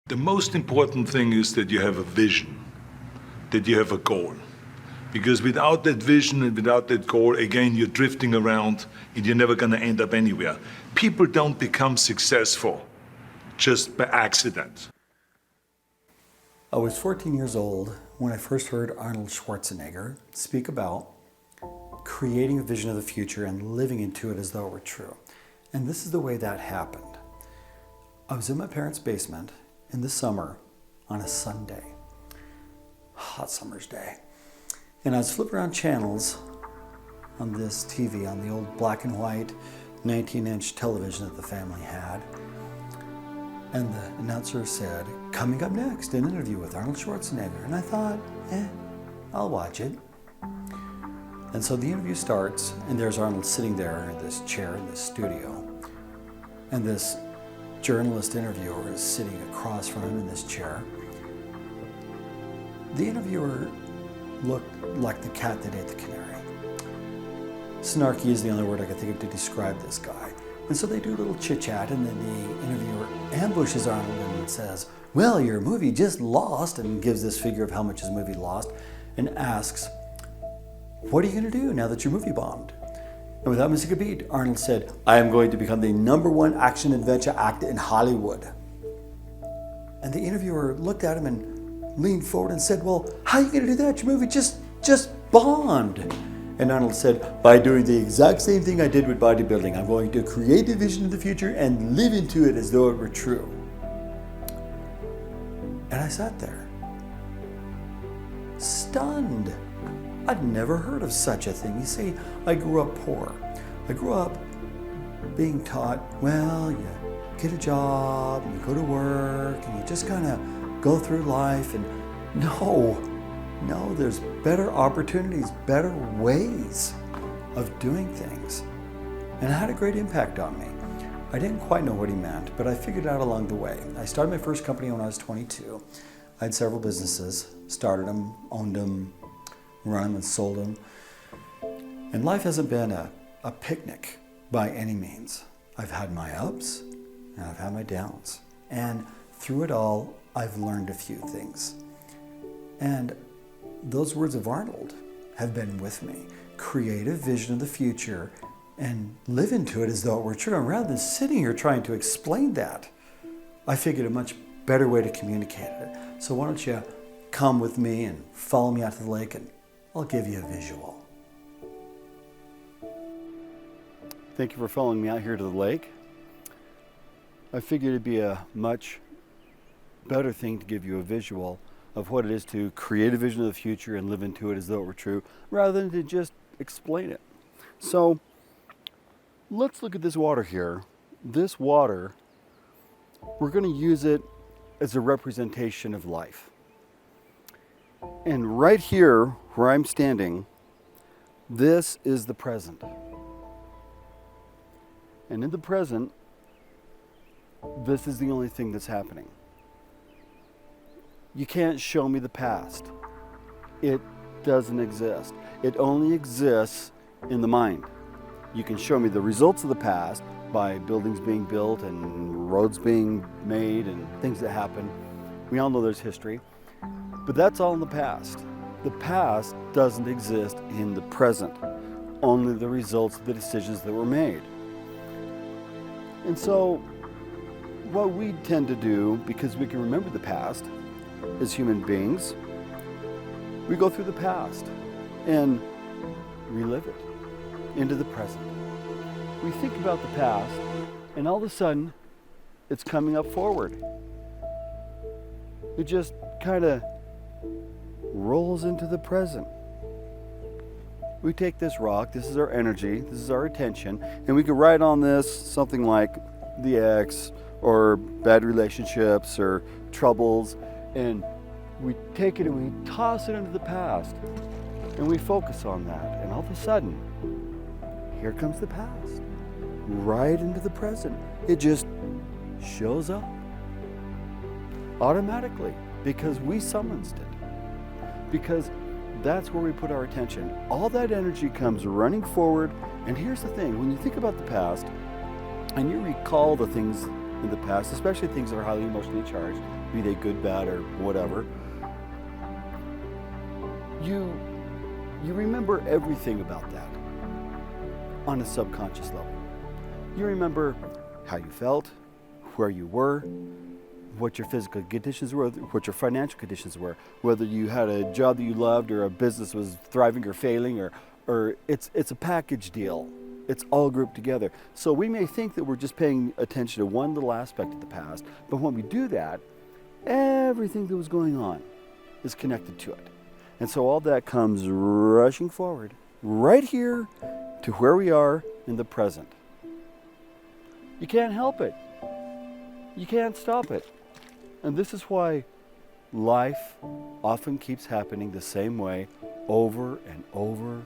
The most important thing is that you have a vision, that you have a goal. Because without that vision and without that goal, again, you're drifting around and you're never going to end up anywhere. People don't become successful just by accident. I was 14 years old when I first heard Arnold Schwarzenegger speak about creating a vision of the future and living into it as though it were true. And this is the way that happened. I was in my parents' basement in the summer on a Sunday, hot summer's day. And I was flipping around channels on this TV, on the old black and white 19-inch television that the family had. And the announcer said, coming up next, an interview with Arnold Schwarzenegger. And I thought, I'll watch it. And so the interview starts, and there's Arnold sitting there in this chair in the studio. And this journalist interviewer is sitting across from him in this chair. The interviewer looked like the cat that ate the canary. Snarky is the only word I could think of to describe this guy. And so they do a little chit-chat, and then the interviewer ambushes Arnold and says, well, your movie just lost, and gives this figure of how much his movie lost, and asks, what are you going to do now that your movie bombed? And without missing a beat, Arnold said, I am going to become the #1 action-adventure actor in Hollywood. And the interviewer looked at him and leaned forward and said, well, how are you going to do that? Your movie just bombed. And Arnold said, by doing the exact same thing I did with bodybuilding. I'm going to create a vision of the future and live into it as though it were true. And I sat there, stunned. I'd never heard of such a thing. You see, I grew up poor. I grew up being taught, well, you get a job, and you go to work, and you just kind of go through life. And no, there's better opportunities, better ways of doing things. And it had a great impact on me. I didn't quite know what he meant, but I figured it out along the way. I started my first company when I was 22. I had several businesses, started them, owned them, run them and sold them. And life hasn't been a picnic by any means. I've had my ups and I've had my downs. And through it all, I've learned a few things. And those words of Arnold have been with me. Create a vision of the future and live into it as though it were true. And rather than sitting here trying to explain that, I figured a much better way to communicate it. So why don't you come with me and follow me out to the lake, and I'll give you a visual. Thank you for following me out here to the lake. I figured it'd be a much better thing to give you a visual of what it is to create a vision of the future and live into it as though it were true, rather than to just explain it. So let's look at this water here. This water, we're going to use it as a representation of life. And right here, where I'm standing, this is the present. And in the present, this is the only thing that's happening. You can't show me the past. It doesn't exist. It only exists in the mind. You can show me the results of the past by buildings being built and roads being made and things that happen. We all know there's history. But that's all in the past. The past doesn't exist in the present, only the results of the decisions that were made. And so what we tend to do, because we can remember the past as human beings, we go through the past and relive it into the present. We think about the past, and all of a sudden it's coming up forward. It just kind of rolls into the present. We take this rock, this is our energy, this is our attention, and we can write on this something like the ex, or bad relationships, or troubles, and we take it and we toss it into the past, and we focus on that, and all of a sudden, here comes the past, right into the present. It just shows up automatically because we summoned it. Because that's where we put our attention. All that energy comes running forward. And here's the thing, when you think about the past and you recall the things in the past, especially things that are highly emotionally charged, be they good, bad, or whatever, you remember everything about that on a subconscious level. You remember how you felt, where you were, what your physical conditions were, what your financial conditions were, whether you had a job that you loved or a business was thriving or failing, or it's a package deal. It's all grouped together. So we may think that we're just paying attention to one little aspect of the past, but when we do that, everything that was going on is connected to it. And so all that comes rushing forward, right here to where we are in the present. You can't help it. You can't stop it. And this is why life often keeps happening the same way over and over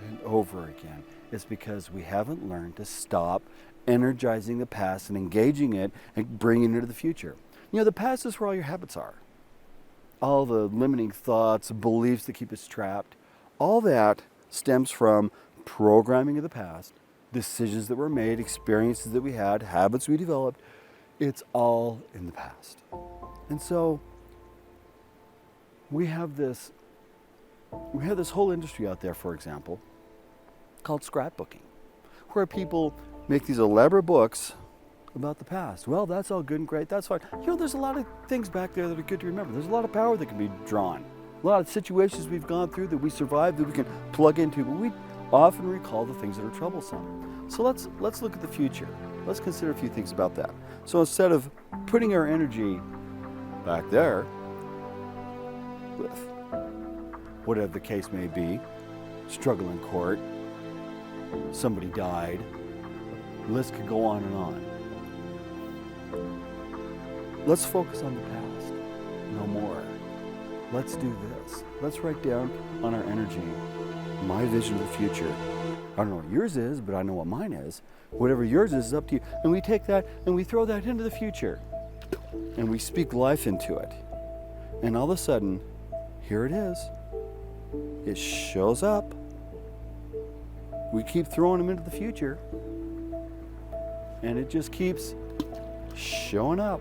and over again. It's because we haven't learned to stop energizing the past and engaging it and bringing it into the future. You know, the past is where all your habits are. All the limiting thoughts, beliefs that keep us trapped, all that stems from programming of the past, decisions that were made, experiences that we had, habits we developed. It's all in the past. And so we have this whole industry out there, for example, called scrapbooking, where people make these elaborate books about the past. Well, that's all good and great, that's fine. You know, there's a lot of things back there that are good to remember. There's a lot of power that can be drawn. A lot of situations we've gone through that we survived that we can plug into, but we often recall the things that are troublesome. So let's look at the future. Let's consider a few things about that. So instead of putting our energy back there, with whatever the case may be, struggle in court, somebody died, the list could go on and on. Let's focus on the past, no more. Let's do this. Let's write down on our energy my vision of the future. I don't know what yours is, but I know what mine is. Whatever yours is up to you. And we take that and we throw that into the future. And we speak life into it. And all of a sudden, here it is. It shows up. We keep throwing them into the future. And it just keeps showing up.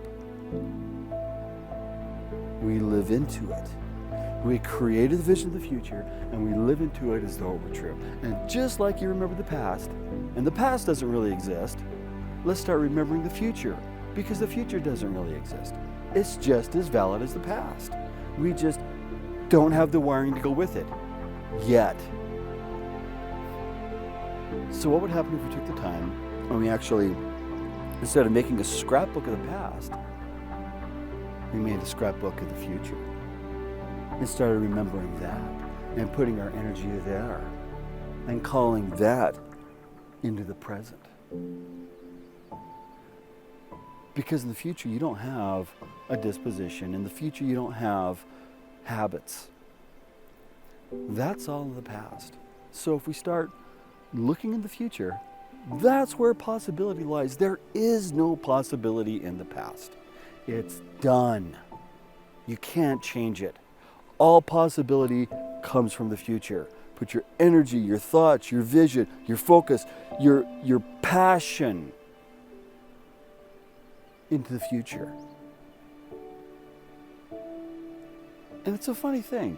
We live into it. We created the vision of the future and we live into it as though it were true. And just like you remember the past, and the past doesn't really exist, let's start remembering the future, because the future doesn't really exist. It's just as valid as the past. We just don't have the wiring to go with it yet. So what would happen if we took the time and we actually, instead of making a scrapbook of the past, we made a scrapbook of the future and started remembering that and putting our energy there and calling that into the present. Because in the future you don't have a disposition. In the future you don't have habits. That's all in the past. So if we start looking in the future, that's where possibility lies. There is no possibility in the past. It's done. You can't change it. All possibility comes from the future. Put your energy, your thoughts, your vision, your focus, your passion into the future. And it's a funny thing.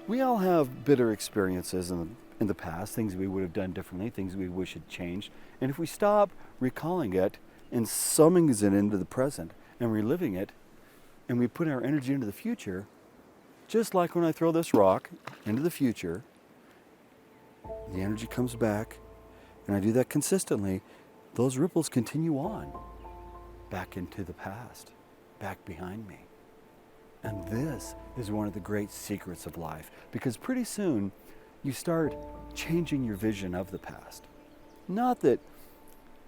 We all have bitter experiences in the past, things we would have done differently, things we wish had changed. And if we stop recalling it and summing it into the present and reliving it, and we put our energy into the future, just like when I throw this rock into the future, the energy comes back, and I do that consistently, those ripples continue on back into the past, back behind me. And this is one of the great secrets of life, because pretty soon you start changing your vision of the past. Not that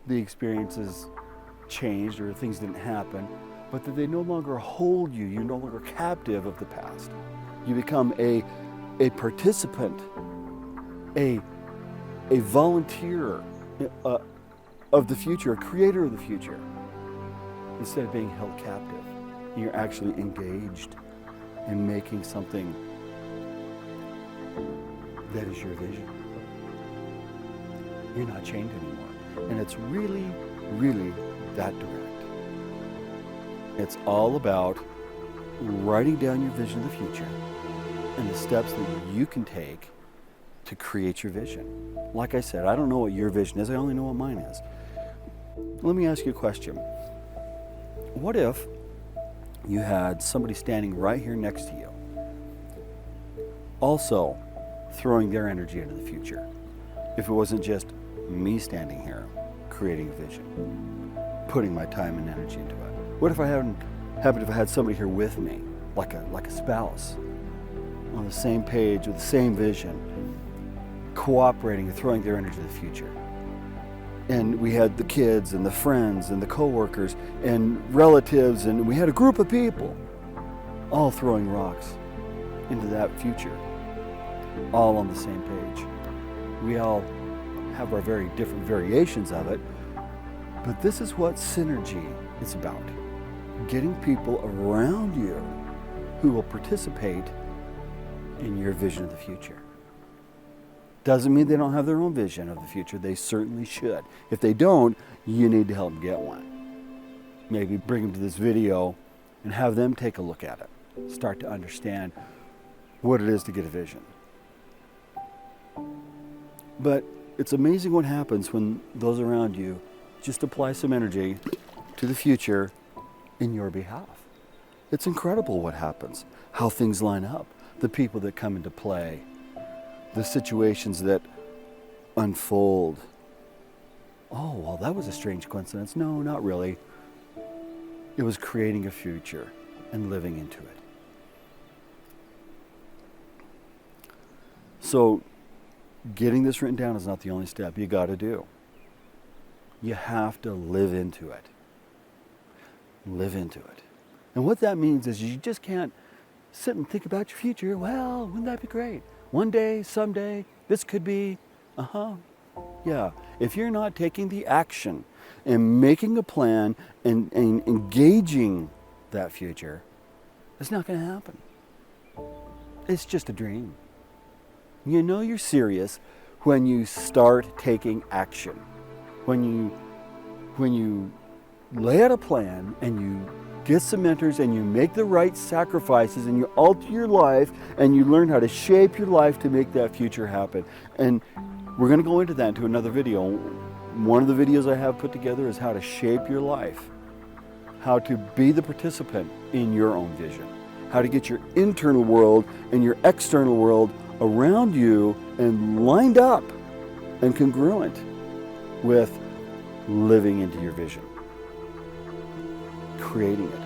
the experiences changed or things didn't happen, but that they no longer hold you. You're no longer captive of the past. You become a participant, a volunteer of the future, a creator of the future, instead of being held captive. You're actually engaged in making something that is your vision. You're not chained anymore. And it's really, really that direct. It's all about writing down your vision of the future and the steps that you can take to create your vision. Like I said, I don't know what your vision is, I only know what mine is. Let me ask you a question. What if you had somebody standing right here next to you, also throwing their energy into the future? If it wasn't just me standing here creating a vision, putting my time and energy into it. What if I happened if I had somebody here with me, like a spouse, on the same page with the same vision, cooperating and throwing their energy to the future? And we had the kids and the friends and the coworkers and relatives, and we had a group of people all throwing rocks into that future, all on the same page. We all have our very different variations of it, but this is what synergy is about. Getting people around you who will participate in your vision of the future. Doesn't mean they don't have their own vision of the future. They certainly should. If they don't, you need to help them get one. Maybe bring them to this video and have them take a look at it. Start to understand what it is to get a vision. But it's amazing what happens when those around you just apply some energy to the future in your behalf. It's incredible what happens, how things line up, the people that come into play, the situations that unfold. Oh, well, that was a strange coincidence. No, not really. It was creating a future and living into it. So, getting this written down is not the only step you got to do. You have to live into it. Live into it. And what that means is you just can't sit and think about your future. Well, wouldn't that be great? One day, someday, this could be, yeah. If you're not taking the action and making a plan and engaging that future, it's not going to happen. It's just a dream. You know you're serious when you start taking action. When you lay out a plan and you get some mentors and you make the right sacrifices and you alter your life and you learn how to shape your life to make that future happen. And we're going to go into that into another video. One of the videos I have put together is how to shape your life, how to be the participant in your own vision, how to get your internal world and your external world around you and lined up and congruent with living into your vision, creating it.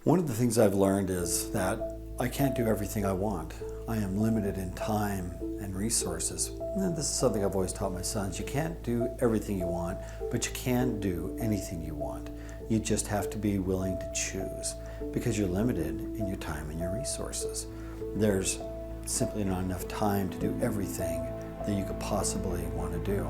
One of the things I've learned is that I can't do everything I want. I am limited in time and resources. And this is something I've always taught my sons. You can't do everything you want, but you can do anything you want. You just have to be willing to choose because you're limited in your time and your resources. There's simply not enough time to do everything that you could possibly want to do.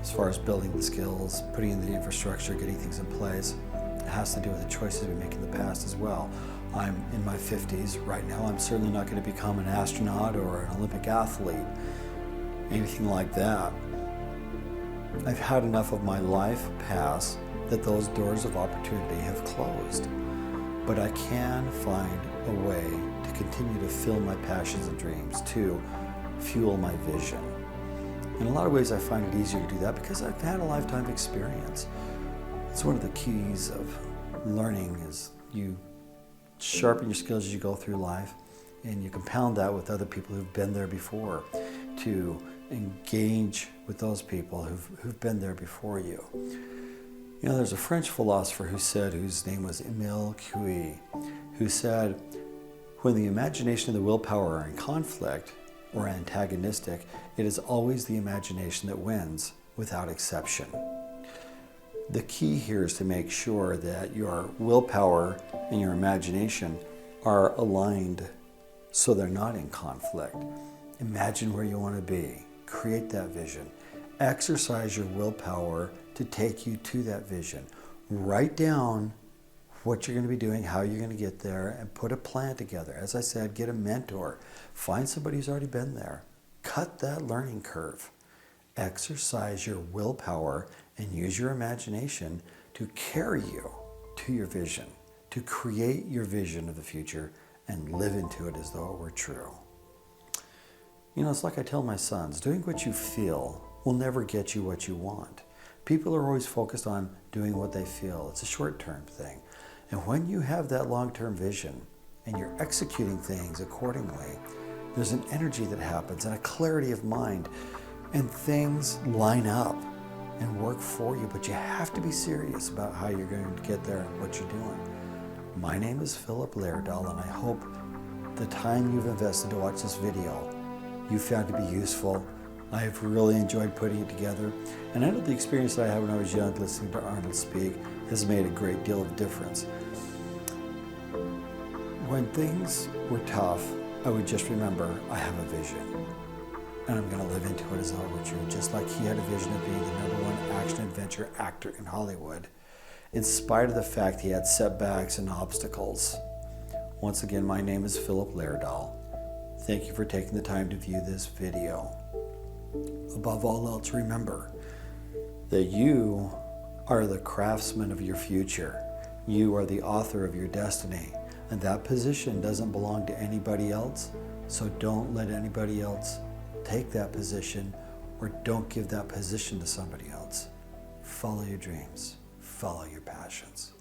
As far as building the skills, putting in the infrastructure, getting things in place, it has to do with the choices we make in the past as well. I'm in my 50s right now. I'm certainly not going to become an astronaut or an Olympic athlete, anything like that. I've had enough of my life pass that those doors of opportunity have closed. But I can find a way to continue to fill my passions and dreams, to fuel my vision. In a lot of ways, I find it easier to do that because I've had a lifetime of experience. It's one of the keys of learning is you sharpen your skills as you go through life, and you compound that with other people who've been there before, to engage with those people who've been there before you. You know, there's a French philosopher whose name was Émile Coué, who said, when the imagination and the willpower are in conflict or antagonistic, it is always the imagination that wins without exception. The key here is to make sure that your willpower and your imagination are aligned so they're not in conflict. Imagine where you want to be. Create that vision. Exercise your willpower to take you to that vision. Write down what you're going to be doing, how you're going to get there, and put a plan together. As I said, get a mentor. Find somebody who's already been there. Cut that learning curve. Exercise your willpower and use your imagination to carry you to your vision, to create your vision of the future and live into it as though it were true. You know, it's like I tell my sons, doing what you feel will never get you what you want. People are always focused on doing what they feel. It's a short-term thing. And when you have that long-term vision and you're executing things accordingly, there's an energy that happens and a clarity of mind, and things line up and work for you. But you have to be serious about how you're going to get there and what you're doing. My name is Philip Laerdal, and I hope the time you've invested to watch this video you found to be useful. I have really enjoyed putting it together, and I know the experience that I had when I was young listening to Arnold speak has made a great deal of difference. When things were tough, I would just remember I have a vision, and I'm going to live into it as though it were true, just like he had a vision of being the #1 action-adventure actor in Hollywood, in spite of the fact he had setbacks and obstacles. Once again, my name is Philip Laerdal. Thank you for taking the time to view this video. Above all else, remember that you are the craftsman of your future. You are the author of your destiny, and that position doesn't belong to anybody else, so don't let anybody else take that position, or don't give that position to somebody else. Follow your dreams. Follow your passions.